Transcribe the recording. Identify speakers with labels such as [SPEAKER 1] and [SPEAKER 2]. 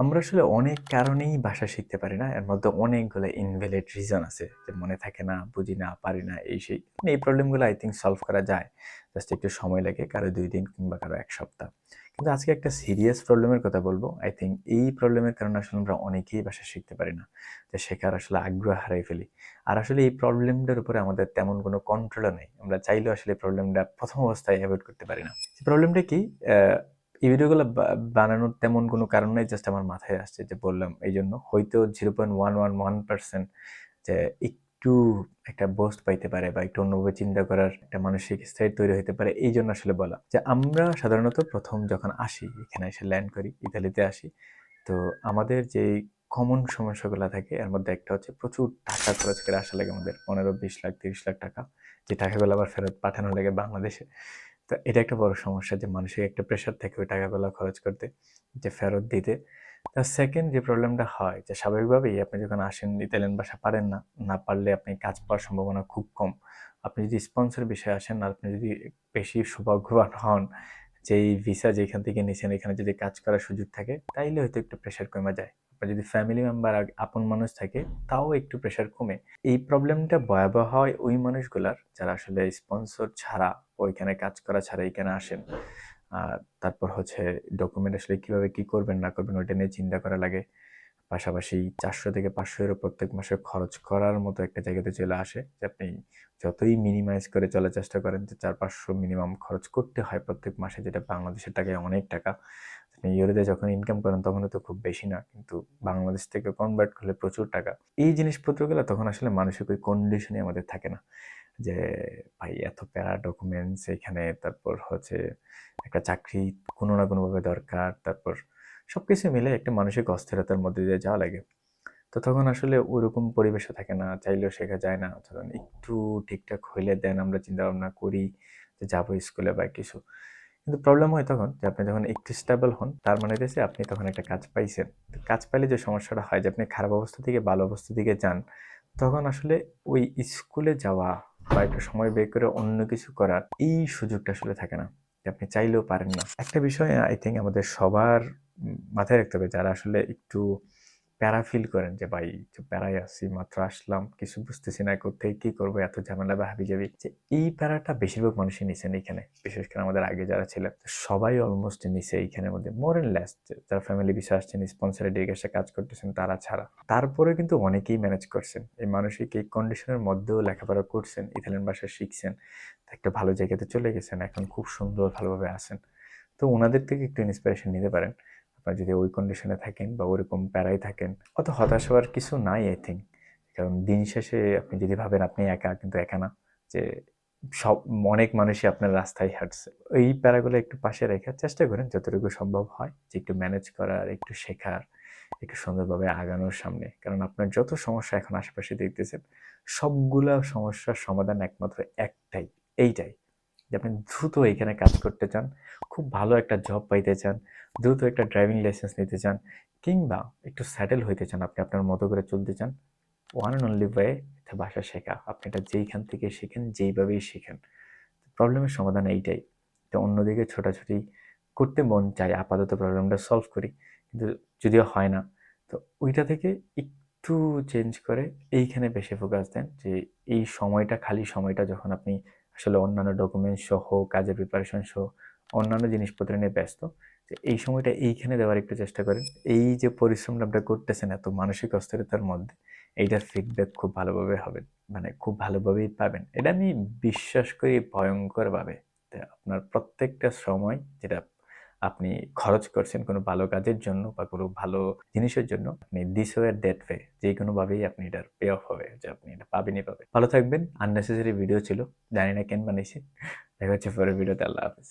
[SPEAKER 1] আমরা আসলে অনেক কারণেই ভাষা শিখতে পারি না। এর মধ্যে অনেকগুলো ইনভ্যালিড রিজন আছে যে মনে থাকে না, বুঝি না, পারি না, এই সেই। এই প্রবলেমগুলো আই থিংক সলভ করা যায়। জাস্ট একটু সময় লাগে, কারো ২ দিন কিংবা কারো ১ সপ্তাহ। কিন্তু আজকে একটা সিরিয়াস প্রবলেমের কথা বলবো। আই থিংক এই প্রবলেমের কারণে আসলে আমরা অনেকেই ভাষা শিখতে পারি না। যে শেখার আসলে আগ্রহ হারিয়ে ফেলি। আর আসলে এই প্রবলেমটার উপরে আমাদের তেমন কোনো কন্ট্রোলও নেই। আমরা চাইলেও আসলে প্রবলেমটা ১ম অবস্থায় এভয়েড করতে পারি না। প্রবলেমটা কি? এই ভিডিওগুলো বানানোর তেমন কোনো কারণ নাই, জাস্ট আমার মাথায় আসছে যে বললাম এইজন্য। হয়তো 0.111% যে একটু একটা বুস্ট পাইতে পারে বা একটু অন্যভাবে চিন্তা করার একটা মানসিক স্থির তৈরি হতে পারে, এইজন্য আসলে বলা। যে আমরা সাধারণত ১ম যখন আসি, এখানে এসে ল্যান্ড করি, ইতালিতে আসি। তো আমাদের যেই কমন সমস্যাগুলা থাকে এর মধ্যে একটা হচ্ছে প্রচুর টাকা খরচ করে আসা লাগে আমাদের। ১৫-২০ লাখ, ৩০ লাখ টাকা। যে টাকাগুলো আবার ফেরত পাঠানো লাগে বাংলাদেশে। তো এটা একটা বড় সমস্যা যে মানসিক একটা প্রেশার থাকে ওই টাকাগুলো খরচ করতে, যে ফেরত দিতে। তার সেকেন্ড যে প্রবলেমটা হয় যে স্বাভাবিকভাবেই আপনি যখন আসেন ইতালিয়ান ভাষা পারেন না, না পারলে আপনি কাজ পাওয়ার সম্ভাবনা খুব কম। আপনি যদি স্পন্সর বিষয়ে আসেন, আর আপনি যদি বেশি সৌভাগ্যবান হন, যে এই ভিসা যেখান থেকে নিছেন এখানে যদি কাজ করার সুযোগ থাকে, তাইলে হয়তো একটু প্রেশার কমে যায়। আপনার যদি ফ্যামিলি মেম্বার আপন মানুষ থাকে, তাও একটু প্রেশার কমে। এই প্রবলেমটা ভয়াবহ হয় ওই মানুষগুলার যারা আসলে স্পন্সর ছাড়া, ওইখানে কাজ করা ছাড়া এখানে আসেন। তারপর হচ্ছে ডকুমেন্ট আসলে কিভাবে কি করবেন না করবেন ওইটা নিয়ে চিন্তা করা লাগে। পাশাপাশি ৪০০ থেকে ৫০০ ইউরো প্রত্যেক মাসে খরচ করার মতো একটা জায়গাতে চলে আসে যে আপনি যতই মিনিমাইজ করে চলার চেষ্টা করেন যে ৪০০-৫০০ মিনিমাম খরচ করতে হয় প্রত্যেক মাসে, যেটা বাংলাদেশের টাকায় অনেক টাকা। আপনি ইউরোতে যখন ইনকাম করেন তখন তো খুব বেশি না, কিন্তু বাংলাদেশ থেকে কনভার্ট করলে প্রচুর টাকা। এই জিনিসপত্রগুলো তখন আসলে মানসিক ওই কন্ডিশনে আমাদের থাকে না যে ভাই এত প্যারা ডকুমেন্টস এখানে, তারপর হচ্ছে একটা চাকরি কোনো না কোনোভাবে দরকার, তারপর সবকিছু মিলে একটা মানসিক অস্থিরতার মধ্যে দিয়ে যাওয়া লাগে। তো তখন আসলে ওরকম পরিবেশও থাকে না, চাইলেও শেখা যায় না। ধরুন একটু ঠিকঠাক হইলে দেন আমরা চিন্তা ভাবনা করি যে যাবো স্কুলে বা কিছু। কিন্তু প্রবলেম হয় তখন যে আপনি যখন একটু স্টেবল হন, তার মানে হইতেছে আপনি তখন একটা কাজ পাইছেন। তো কাজ পাইলে যে সমস্যাটা হয় যে আপনি খারাপ অবস্থা থেকে ভালো অবস্থার দিকে যান, তখন আসলে ওই স্কুলে যাওয়া বা একটু সময় বের করে অন্য কিছু করার এই সুযোগটা আসলে থাকে না। যে আপনি চাইলেও পারেন না। একটা বিষয় আই থিংক আমাদের সবার মাথায় রাখতে হবে, যারা আসলে একটু প্যারা ফিল করেন যে ভাই একটু প্যারায় আছি, মাত্র আসলাম, কিছু বুঝতেছি না, কোথায় কি করবো, এত ঝামেলা বা হাবিজাবি, যে এই প্যারাটা বেশিরভাগ মানুষই নিছেন এখানে। বিশেষ করে আমাদের আগে যারা ছিলেন সবাই অলমোস্ট নিছে এইখানের মধ্যে, মোর এন্ড লেস। যারা ফ্যামিলি বিষয় আসছেন, স্পন্সরে এসে কাজ করতেছেন তারা ছাড়া, তারপরে কিন্তু অনেকেই ম্যানেজ করছেন এই মানসিক এই কন্ডিশনের মধ্যেও লেখাপড়া করছেন, ইতালিয়ান ভাষা শিখছেন, একটা ভালো জায়গাতে চলে গেছেন, এখন খুব সুন্দর ভালোভাবে আছেন। তো ওনাদের থেকে একটু ইন্সপিরেশন নিতে পারেন। আপনারা যদি ওই কন্ডিশনে থাকেন বা ওরকম প্যারায় থাকেন, অত হতাশ হওয়ার কিছু নাই আই থিঙ্ক। কারণ দিন শেষে আপনি যদি ভাবেন আপনি একা, কিন্তু একা না। যে সব অনেক মানুষই আপনার রাস্তায় হাঁটছে। এই প্যারাগুলো একটু পাশে রেখে চেষ্টা করেন যতটুকু সম্ভব হয় যে একটু ম্যানেজ করার, একটু শেখার, একটু সুন্দরভাবে আগানোর সামনে। কারণ আপনার যত সমস্যা এখন আশেপাশে দেখতেছেন, সবগুলা সমস্যার সমাধান একমাত্র একটাই, এইটাই যে আপনি দ্রুত এখানে কাজ করতে চান, খুব ভালো একটা জব পাইতে চান, দ্রুত একটা ড্রাইভিং লাইসেন্স নিতে চান, কিংবা একটু সেটেল হইতে চান, আপনি আপনার মতো করে চলতে চান। ওয়ান অ্যান্ড অনলি ওয়ে ভাষা শেখা। আপনি এটা যেইখান থেকে শিখেন, যেইভাবেই শিখেন, প্রবলেমের সমাধান এইটাই। তো অন্যদিকে ছোটাছুটি করতে মন চায়, আপাতত প্রবলেমটা সলভ করি, কিন্তু যদিও হয় না। তো ওইটা থেকে একটু চেঞ্জ করে এইখানে বেশি ফোকাস দেন যে এই সময়টা, খালি সময়টা যখন আপনি আসলে অন্যান্য ডকুমেন্ট সহ, কাজের প্রিপারেশন সহ অন্যান্য জিনিসপত্র নিয়ে ব্যস্ত, যে এই সময়টা এইখানে দেওয়ার একটু চেষ্টা করেন। এই যে পরিশ্রমটা আপনারা করতেছেন এত মানসিক অস্থিরতার মধ্যে, এইটার ফিডব্যাক খুব ভালোভাবে হবে, মানে খুব ভালোভাবেই পাবেন। এটা আমি বিশ্বাস করি ভয়ঙ্করভাবে। আপনার প্রত্যেকটা সময় যেটা আপনি খরচ করছেন কোনো ভালো কাজের জন্য বা কোনো ভালো জিনিসের জন্য, আপনি দিস ওয়ে দ্যাট ওয়ে যে কোনোভাবেই আপনি এটার পে অফ হবে, যে আপনি এটা পাবেনই পাবেন। ভালো থাকবেন। আননেসেসারি ভিডিও ছিল, জানি না কেন বানিয়েছি। দেখা হচ্ছে পরের ভিডিওতে। আল্লাহ হাফেজ।